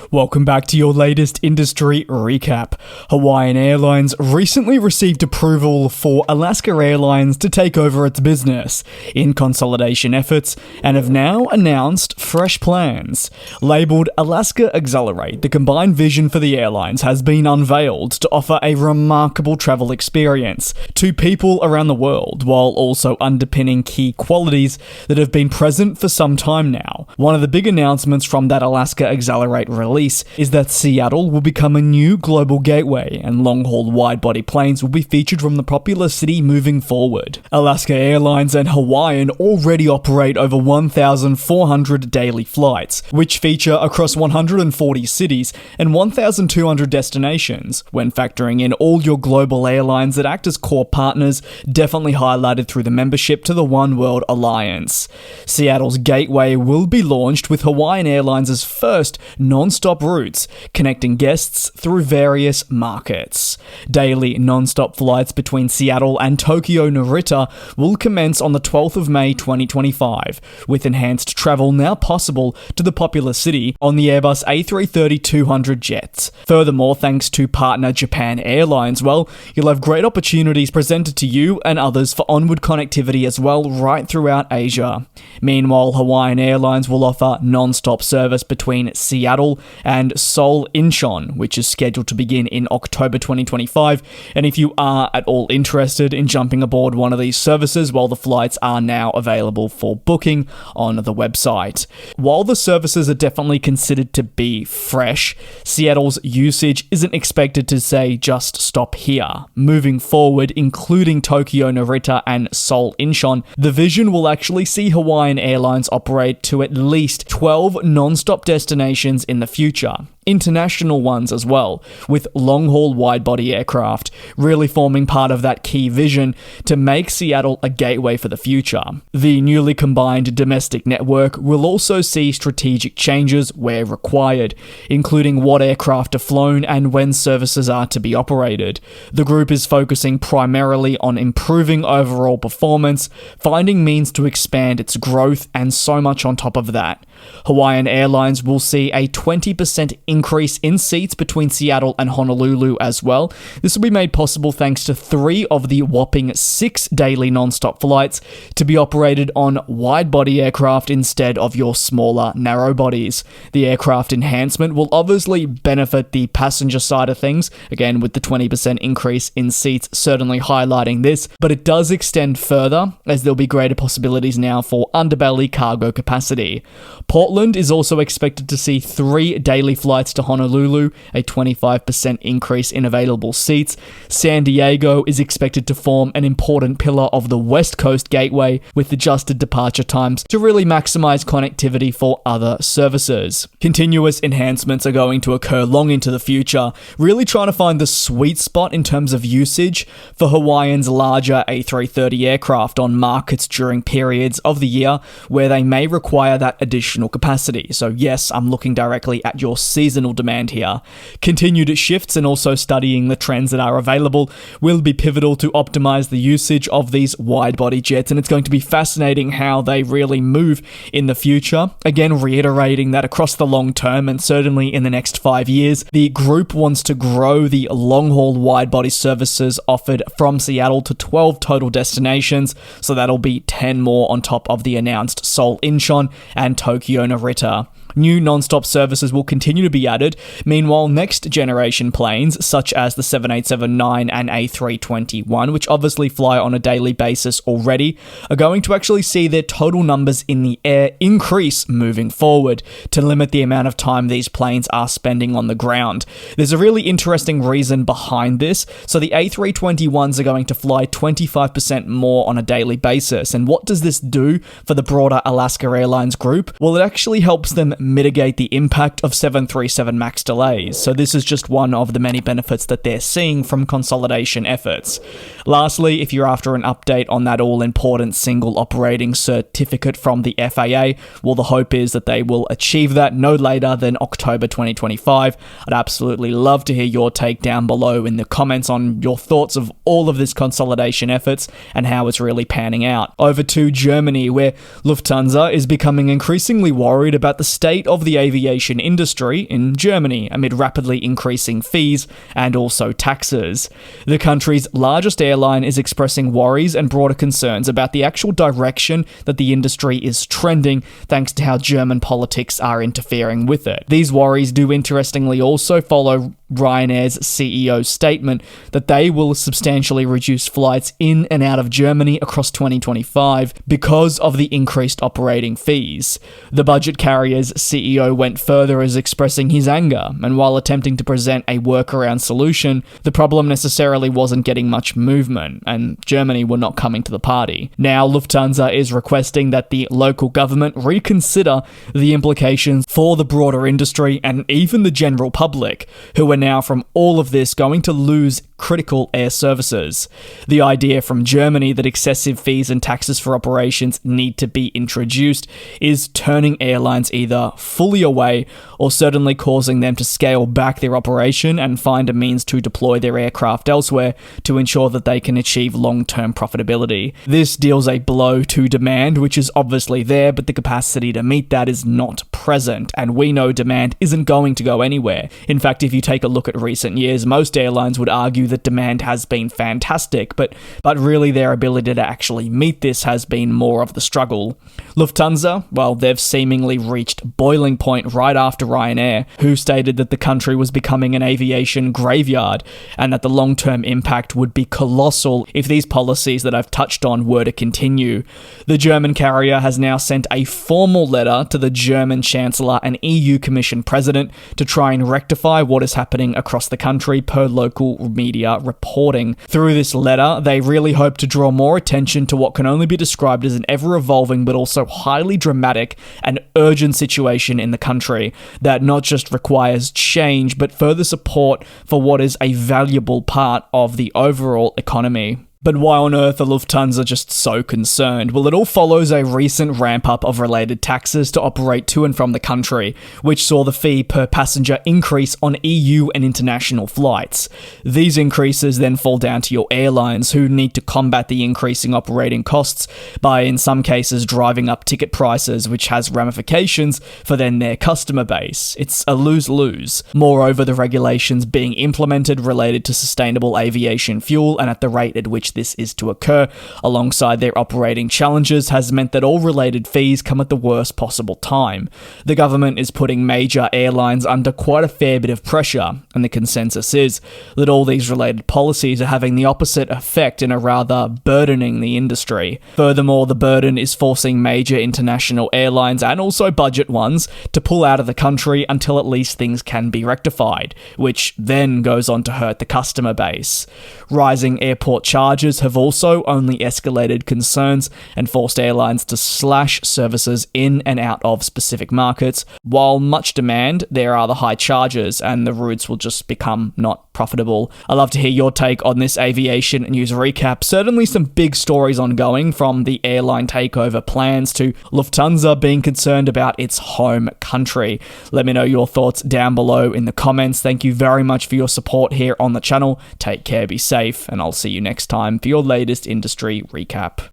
Welcome back to your latest industry recap. Hawaiian Airlines recently received approval for Alaska Airlines to take over its business in consolidation efforts and have now announced fresh plans. Labelled Alaska Accelerate, the combined vision for the airlines has been unveiled to offer a remarkable travel experience to people around the world, while also underpinning key qualities that have been present for some time now. One of the big announcements from that Alaska Accelerate release is that Seattle will become a new global gateway and long-haul wide-body planes will be featured from the popular city moving forward. Alaska Airlines and Hawaiian already operate over 1,400 daily flights, which feature across 140 cities and 1,200 destinations. When factoring in all your global airlines that act as core partners, definitely highlighted through the membership to the One World Alliance. Seattle's gateway will be launched with Hawaiian Airlines' first non-stop routes, connecting guests through various markets. Daily non-stop flights between Seattle and Tokyo Narita will commence on the 12th of May 2025, with enhanced travel now possible to the popular city on the Airbus A330-200 jets. Furthermore, thanks to partner Japan Airlines, you'll have great opportunities presented to you and others for onward connectivity as well right throughout Asia. Meanwhile, Hawaiian Airlines will offer non-stop service between Seattle and Seoul Incheon, which is scheduled to begin in October 2025. And if you are at all interested in jumping aboard one of these services, the flights are now available for booking on the website. While the services are definitely considered to be fresh, Seattle's usage isn't expected to say just stop here. Moving forward, including Tokyo Narita and Seoul Incheon, the vision will actually see Hawaiian Airlines operate to at least 12 non-stop destinations in the future. International ones as well, with long-haul wide-body aircraft, really forming part of that key vision to make Seattle a gateway for the future. The newly combined domestic network will also see strategic changes where required, including what aircraft are flown and when services are to be operated. The group is focusing primarily on improving overall performance, finding means to expand its growth, and so much on top of that. Hawaiian Airlines will see a 20% increase in seats between Seattle and Honolulu as well. This will be made possible thanks to 3 of the whopping 6 daily non-stop flights to be operated on wide-body aircraft instead of your smaller narrow bodies. The aircraft enhancement will obviously benefit the passenger side of things, again with the 20% increase in seats certainly highlighting this, but it does extend further as there'll be greater possibilities now for underbelly cargo capacity. Portland is also expected to see 3 daily flights to Honolulu, a 25% increase in available seats. San Diego is expected to form an important pillar of the West Coast gateway with adjusted departure times to really maximize connectivity for other services. Continuous enhancements are going to occur long into the future, really trying to find the sweet spot in terms of usage for Hawaiian's larger A330 aircraft on markets during periods of the year where they may require that additional capacity. So yes, I'm looking directly at your seasonal demand here. Continued shifts and also studying the trends that are available will be pivotal to optimize the usage of these wide-body jets, and it's going to be fascinating how they really move in the future. Again, reiterating that across the long term and certainly in the next 5 years, the group wants to grow the long-haul wide-body services offered from Seattle to 12 total destinations, so that'll be 10 more on top of the announced Seoul Incheon and Tokyo Narita. New non-stop services will continue to be added. Meanwhile, next-generation planes, such as the 787-9 and A321, which obviously fly on a daily basis already, are going to actually see their total numbers in the air increase moving forward to limit the amount of time these planes are spending on the ground. There's a really interesting reason behind this. So the A321s are going to fly 25% more on a daily basis. And what does this do for the broader Alaska Airlines group? Well, it actually helps them mitigate the impact of 737 MAX delays. So this is just one of the many benefits that they're seeing from consolidation efforts. Lastly, if you're after an update on that all-important single operating certificate from the FAA, the hope is that they will achieve that no later than October 2025. I'd absolutely love to hear your take down below in the comments on your thoughts of all of this consolidation efforts and how it's really panning out. Over to Germany, where Lufthansa is becoming increasingly worried about the state state of the aviation industry in Germany amid rapidly increasing fees and also taxes. The country's largest airline is expressing worries and broader concerns about the actual direction that the industry is trending, thanks to how German politics are interfering with it. These worries do interestingly also follow Ryanair's CEO's statement that they will substantially reduce flights in and out of Germany across 2025 because of the increased operating fees. The budget carrier's CEO went further as expressing his anger, and while attempting to present a workaround solution, the problem necessarily wasn't getting much movement, and Germany were not coming to the party. Now, Lufthansa is requesting that the local government reconsider the implications for the broader industry and even the general public, who are now from all of this going to lose critical air services. The idea from Germany that excessive fees and taxes for operations need to be introduced is turning airlines either fully away or certainly causing them to scale back their operation and find a means to deploy their aircraft elsewhere to ensure that they can achieve long-term profitability. This deals a blow to demand, which is obviously there, but the capacity to meet that is not present, and we know demand isn't going to go anywhere. In fact, if you take a look at recent years, most airlines would argue that demand has been fantastic, but really their ability to actually meet this has been more of the struggle. Lufthansa, well, they've seemingly reached boiling point right after Ryanair, who stated that the country was becoming an aviation graveyard and that the long-term impact would be colossal if these policies that I've touched on were to continue. The German carrier has now sent a formal letter to the German Chancellor and EU Commission President to try and rectify what is happening across the country per local media reporting. Through this letter, they really hope to draw more attention to what can only be described as an ever-evolving but also highly dramatic and urgent situation in the country that not just requires change but further support for what is a valuable part of the overall economy. But why on earth are Lufthansa just so concerned? Well, it all follows a recent ramp-up of related taxes to operate to and from the country, which saw the fee per passenger increase on EU and international flights. These increases then fall down to your airlines, who need to combat the increasing operating costs by, in some cases, driving up ticket prices, which has ramifications for then their customer base. It's a lose-lose. Moreover, the regulations being implemented related to sustainable aviation fuel and at the rate at which this is to occur, alongside their operating challenges, has meant that all related fees come at the worst possible time. The government is putting major airlines under quite a fair bit of pressure, and the consensus is that all these related policies are having the opposite effect and are rather burdening the industry. Furthermore, the burden is forcing major international airlines and also budget ones to pull out of the country until at least things can be rectified, which then goes on to hurt the customer base. Rising airport charges have also only escalated concerns and forced airlines to slash services in and out of specific markets. While much demand, there are the high charges and the routes will just become not profitable. I'd love to hear your take on this aviation news recap. Certainly some big stories ongoing, from the airline takeover plans to Lufthansa being concerned about its home country. Let me know your thoughts down below in the comments. Thank you very much for your support here on the channel. Take care, be safe, and I'll see you next time for your latest industry recap.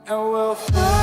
And we'll fly.